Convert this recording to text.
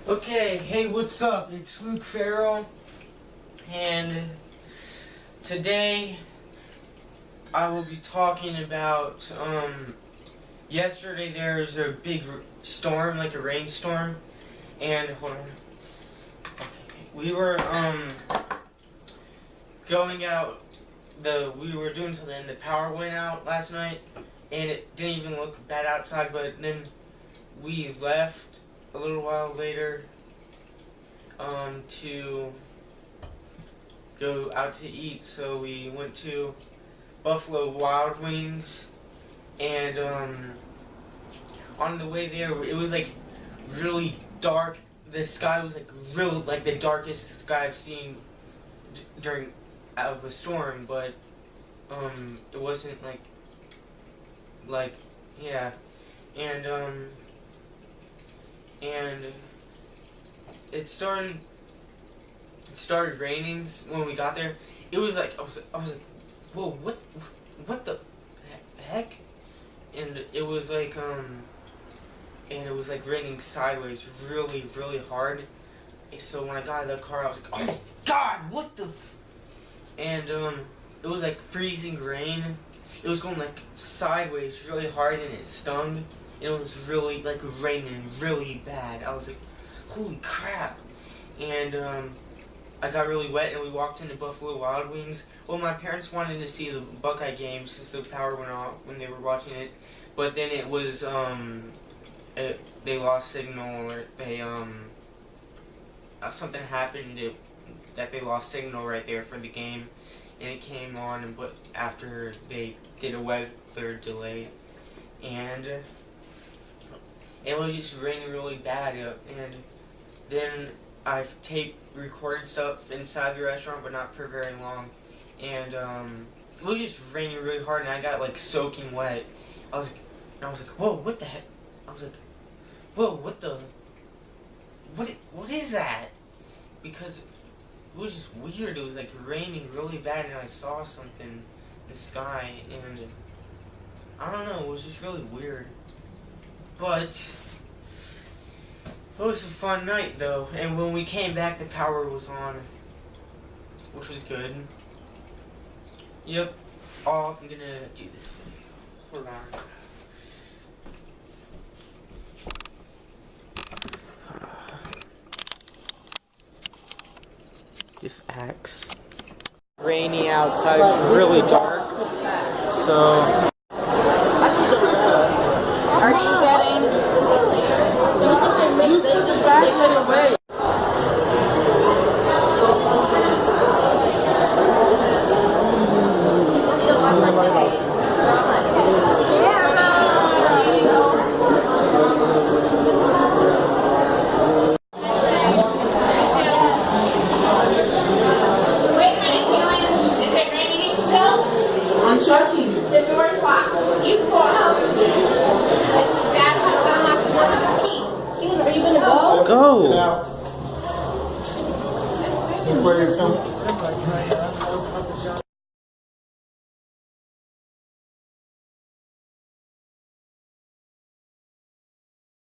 Okay, hey, what's up? It's Luke Ferrell, and today I will be talking about, yesterday there was a big storm, like a rainstorm, and, hold on, okay, we were, going out, we were doing something, and the power went out last night, and it didn't even look bad outside, but then we left a little while later to go out to eat. So we went to Buffalo Wild Wings, and on the way there it was like really dark. The sky was like real, like the darkest sky I've seen during out of a storm, but it wasn't like yeah, and it started raining when we got there. It was like I was like, whoa, what the heck? And it was like raining sideways really hard. So when I got out of the car, I was like, oh my god, what the and it was like freezing rain. It was going like sideways really hard, and it stung. It was really like raining really bad. I was like, holy crap. And I got really wet, and we walked into Buffalo Wild Wings. Well, my parents wanted to see the Buckeye game since the power went off when they were watching it. But then it was they lost signal, or they something happened that they lost signal right there for the game, and it came on but after they did a weather delay, and it was just raining really bad, and then I've recorded stuff inside the restaurant, but not for very long, and it was just raining really hard, and I got like soaking wet. I was like, whoa, what the heck? I was like, whoa, what is that? Because it was just weird. It was like raining really bad, and I saw something in the sky, and I don't know, it was just really weird. But it was a fun night though, and when we came back the power was on, which was good. Yep. Oh, I'm gonna do this video. Hold on. This axe. Rainy outside, it's really dark, so Are you getting the flashlight away? I'm checking. The door's locked. You go out. Dad has to unlock the door with his key. Are you gonna go? go. Get out. Where you from?